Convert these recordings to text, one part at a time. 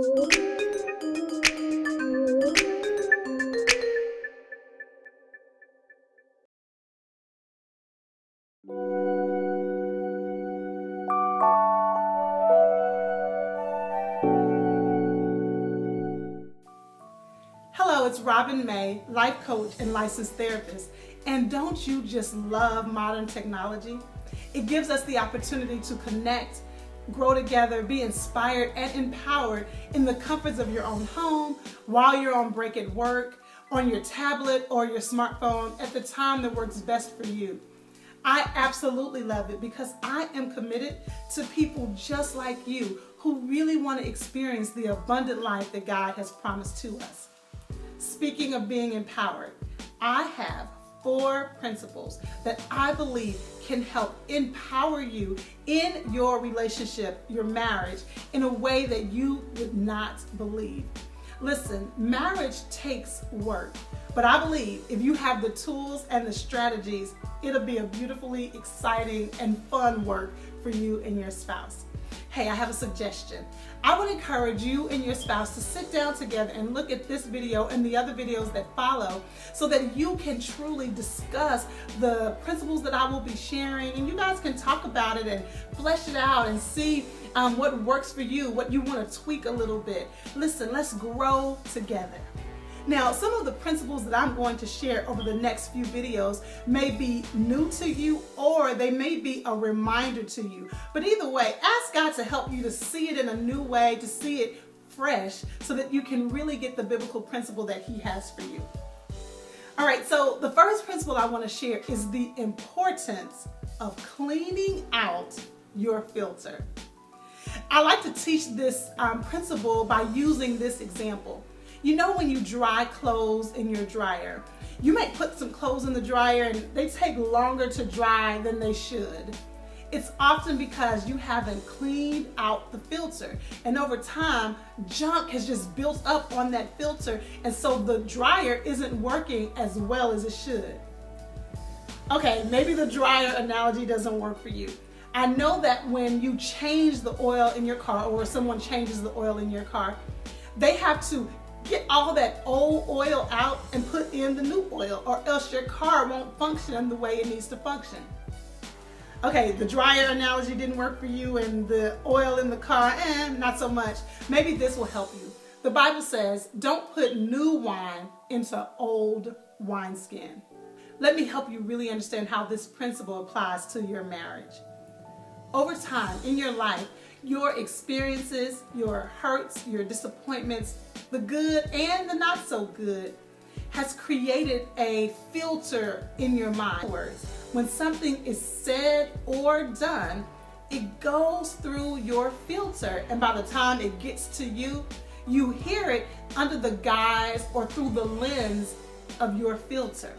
Hello, it's Robin May, life coach and licensed therapist. And don't you just love modern technology? It gives us the opportunity to connect, grow together, be inspired and empowered in the comforts of your own home, while you're on break at work, on your tablet or your smartphone at the time that works best for you. I absolutely love it because I am committed to people just like you who really want to experience the abundant life that God has promised to us. Speaking of being empowered, I have 4 principles that I believe can help empower you in your relationship, your marriage, in a way that you would not believe. Listen, marriage takes work, but I believe if you have the tools and the strategies, it'll be a beautifully exciting and fun work for you and your spouse. Hey, I have a suggestion. I would encourage you and your spouse to sit down together and look at this video and the other videos that follow so that you can truly discuss the principles that I will be sharing, and you guys can talk about it and flesh it out and see what works for you, what you want to tweak a little bit. Listen, let's grow together. Now, some of the principles that I'm going to share over the next few videos may be new to you, or they may be a reminder to you. But either way, ask God to help you to see it in a new way, to see it fresh, so that you can really get the biblical principle that He has for you. All right, so the first principle I want to share is the importance of cleaning out your filter. I like to teach this principle by using this example. You know, when you dry clothes in your dryer, you might put some clothes in the dryer and they take longer to dry than they should. It's often because you haven't cleaned out the filter, and over time, junk has just built up on that filter, and so the dryer isn't working as well as it should. Okay, maybe the dryer analogy doesn't work for you. I know that when you change the oil in your car, or someone changes the oil in your car, they have to get all that old oil out and put in the new oil, or else your car won't function the way it needs to function. Okay, the dryer analogy didn't work for you, and the oil in the car, not so much. Maybe this will help you. The Bible says, don't put new wine into old wineskin. Let me help you really understand how this principle applies to your marriage. Over time in your life, your experiences, your hurts, your disappointments, the good and the not so good, has created a filter in your mind. When something is said or done, it goes through your filter, and by the time it gets to you, you hear it under the guise or through the lens of your filter.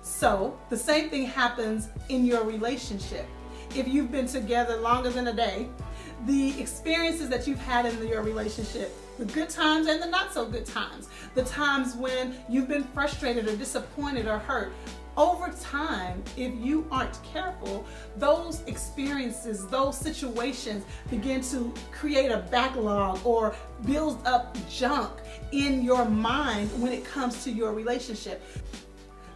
So the same thing happens in your relationship. If you've been together longer than a day, the experiences that you've had in your relationship, the good times and the not so good times, the times when you've been frustrated or disappointed or hurt, over time, if you aren't careful, those experiences, those situations begin to create a backlog or build up junk in your mind when it comes to your relationship.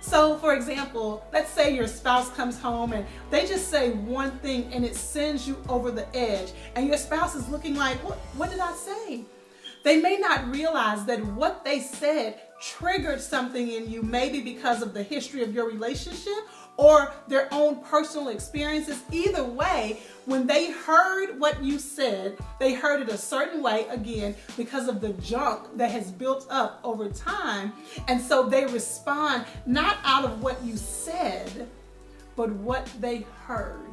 So for example, let's say your spouse comes home and they just say one thing and it sends you over the edge, and your spouse is looking like, what did I say? They may not realize that what they said triggered something in you, maybe because of the history of your relationship or their own personal experiences. Either way, when they heard what you said, they heard it a certain way, again, because of the junk that has built up over time. And so they respond not out of what you said, but what they heard.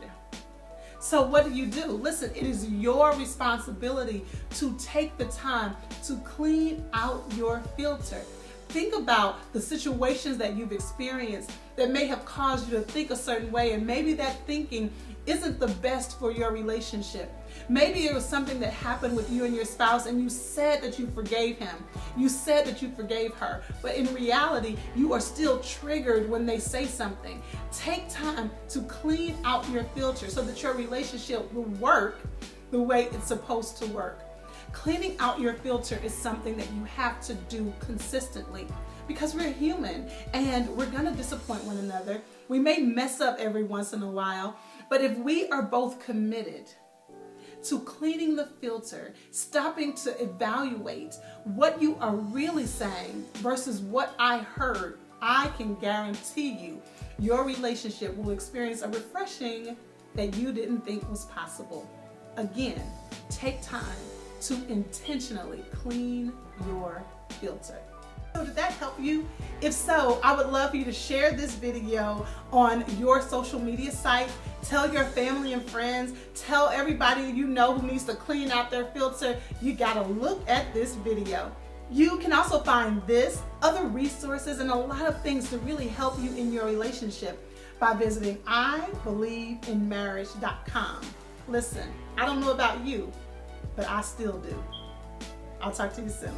So what do? Listen, it is your responsibility to take the time to clean out your filter. Think about the situations that you've experienced that may have caused you to think a certain way, and maybe that thinking isn't the best for your relationship. Maybe it was something that happened with you and your spouse, and you said that you forgave him. You said that you forgave her. But in reality, you are still triggered when they say something. Take time to clean out your filter so that your relationship will work the way it's supposed to work. Cleaning out your filter is something that you have to do consistently because we're human and we're gonna disappoint one another. We may mess up every once in a while, but if we are both committed to cleaning the filter, stopping to evaluate what you are really saying versus what I heard, I can guarantee you your relationship will experience a refreshing that you didn't think was possible. Again, take time to intentionally clean your filter. So did that help you? If so, I would love for you to share this video on your social media site. Tell your family and friends. Tell everybody you know who needs to clean out their filter. You gotta look at this video. You can also find this, other resources, and a lot of things to really help you in your relationship by visiting IBelieveInMarriage.com. Listen, I don't know about you, but I still do. I'll talk to you soon.